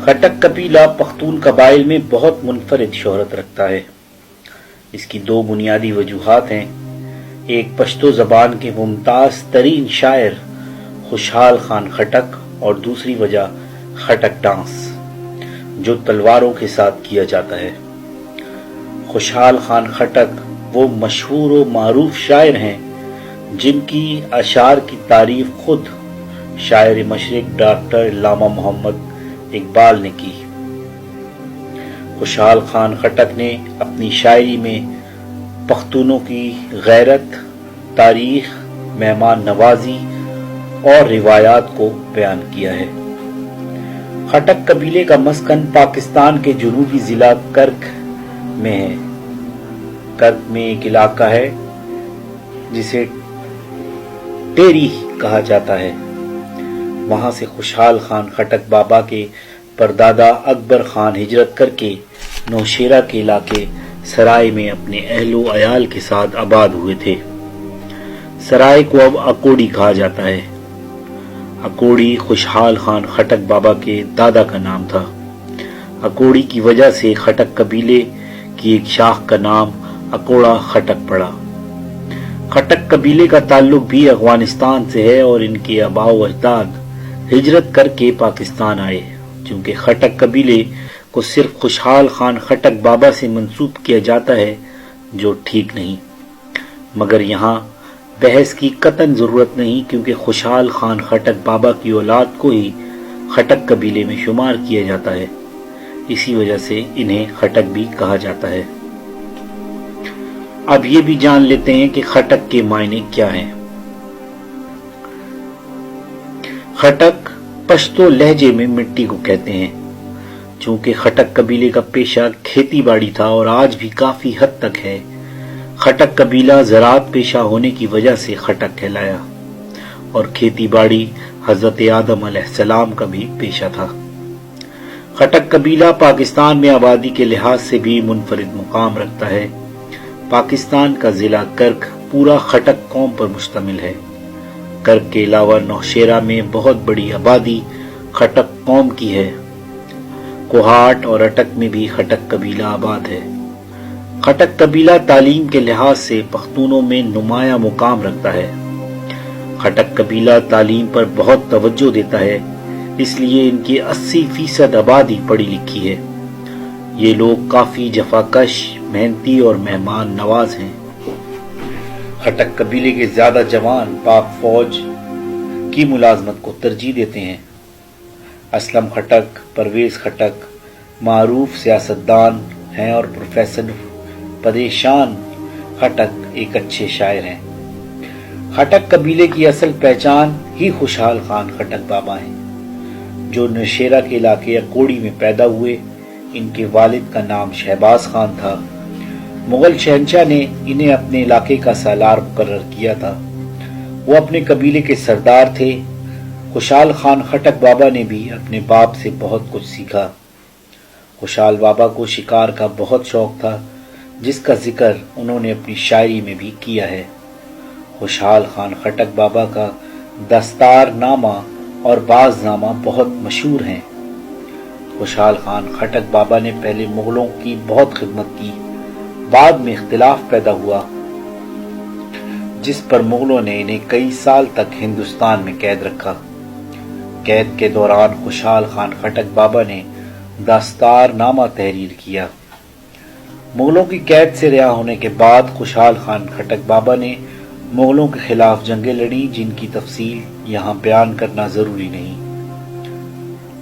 خٹک قبیلہ پختون قبائل میں بہت منفرد شہرت رکھتا ہے۔ اس کی دو بنیادی وجوہات ہیں۔ ایک پشتو زبان کے ممتاز ترین شاعر خوشحال خان خٹک اور دوسری وجہ خٹک ڈانس جو تلواروں کے ساتھ کیا جاتا ہے۔ خوشحال خان خٹک وہ مشہور و معروف شاعر ہیں جن کی اشعار کی تعریف خود شاعر مشرق ڈاکٹر علامہ محمد اقبال نے کی۔ خوشحال خان خٹک نے اپنی شاعری میں پختونوں کی غیرت، تاریخ، مہمان نوازی اور روایات کو بیان کیا ہے۔ خٹک قبیلے کا مسکن پاکستان کے جنوبی ضلع کرک میں ہے۔ کرک میں ایک علاقہ ہے جسے ٹیری کہا جاتا ہے۔ وہاں سے خوشحال خان خٹک بابا کے پردادا اکبر خان ہجرت کر کے نوشیرہ کے علاقے سرائے میں اپنے اہل و عیال کے ساتھ آباد ہوئے تھے۔ سرائے کو اب اکوڑی کہا جاتا ہے۔ اکوڑی خوشحال خان خٹک بابا کے دادا کا نام تھا۔ اکوڑی کی وجہ سے خٹک قبیلے کی ایک شاخ کا نام اکوڑا خٹک پڑا۔ خٹک قبیلے کا تعلق بھی افغانستان سے ہے اور ان کے آباء و اجداد ہجرت کر کے پاکستان آئے۔ چونکہ خٹک قبیلے کو صرف خوشحال خان خٹک بابا سے منسوب کیا جاتا ہے جو ٹھیک نہیں، مگر یہاں بحث کی قطعاً ضرورت نہیں کیونکہ خوشحال خان خٹک بابا کی اولاد کو ہی خٹک قبیلے میں شمار کیا جاتا ہے، اسی وجہ سے انہیں خٹک بھی کہا جاتا ہے۔ اب یہ بھی جان لیتے ہیں کہ خٹک کے معنی کیا ہیں۔ خٹک پشتو لہجے میں مٹی کو کہتے ہیں۔ چونکہ خٹک قبیلے کا پیشہ کھیتی باڑی تھا اور آج بھی کافی حد تک ہے، خٹک قبیلہ زراعت پیشہ ہونے کی وجہ سے خٹک کہلایا اور کھیتی باڑی حضرت آدم علیہ السلام کا بھی پیشہ تھا۔ خٹک قبیلہ پاکستان میں آبادی کے لحاظ سے بھی منفرد مقام رکھتا ہے۔ پاکستان کا ضلع کرک پورا خٹک قوم پر مشتمل ہے۔ کرک کے علاوہ نوشیرہ میں بہت بڑی آبادی خٹک قوم کی ہے۔ کوہاٹ اور اٹک میں بھی خٹک قبیلہ آباد ہے۔ خٹک قبیلہ تعلیم کے لحاظ سے پختونوں میں نمایاں مقام رکھتا ہے۔ خٹک قبیلہ تعلیم پر بہت توجہ دیتا ہے، اس لیے ان کی 80% آبادی پڑھی لکھی ہے۔ یہ لوگ کافی جفاکش، محنتی اور مہمان نواز ہیں۔ خٹک قبیلے کے زیادہ جوان پاک فوج کی ملازمت کو ترجیح دیتے ہیں۔ اسلم خٹک، پرویز خٹک معروف سیاستدان ہیں اور پروفیسر پریشان خٹک ایک اچھے شاعر ہیں۔ خٹک قبیلے کی اصل پہچان ہی خوشحال خان خٹک بابا ہیں جو نوشیرہ کے علاقے اکوڑی میں پیدا ہوئے۔ ان کے والد کا نام شہباز خان تھا۔ مغل شہنشاہ نے انہیں اپنے علاقے کا سالار مقرر کیا تھا۔ وہ اپنے قبیلے کے سردار تھے۔ خوشحال خان خٹک بابا نے بھی اپنے باپ سے بہت کچھ سیکھا۔ خوشحال بابا کو شکار کا بہت شوق تھا جس کا ذکر انہوں نے اپنی شاعری میں بھی کیا ہے۔ خوشحال خان خٹک بابا کا دستار نامہ اور باز نامہ بہت مشہور ہیں۔ خوشحال خان خٹک بابا نے پہلے مغلوں کی بہت خدمت کی، بعد میں اختلاف پیدا ہوا جس پر مغلوں نے انہیں کئی سال تک ہندوستان میں قید رکھا۔ قید کے دوران خوشحال خان خٹک بابا نے دستار نامہ تحریر کیا۔ مغلوں کی قید سے رہا ہونے کے بعد خوشحال خان خٹک بابا نے مغلوں کے خلاف جنگیں لڑیں جن کی تفصیل یہاں بیان کرنا ضروری نہیں۔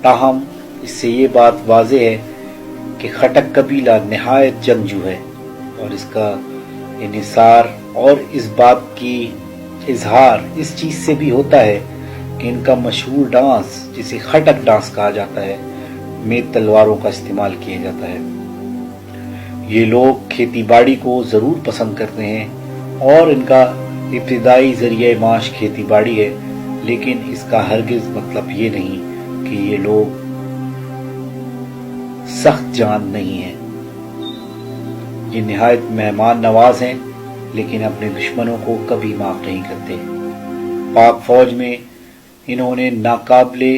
تاہم اس سے یہ بات واضح ہے کہ خٹک قبیلہ نہایت جنگجو ہے اور اس کا انحصار اور اس بات کی اظہار اس چیز سے بھی ہوتا ہے کہ ان کا مشہور ڈانس جسے خٹک ڈانس کہا جاتا ہے میں تلواروں کا استعمال کیا جاتا ہے۔ یہ لوگ کھیتی باڑی کو ضرور پسند کرتے ہیں اور ان کا ابتدائی ذریعہ معاش کھیتی باڑی ہے، لیکن اس کا ہرگز مطلب یہ نہیں کہ یہ لوگ سخت جان نہیں ہیں۔ یہ نہایت مہمان نواز ہیں لیکن اپنے دشمنوں کو کبھی معاف نہیں کرتے۔ پاک فوج میں انہوں نے ناقابل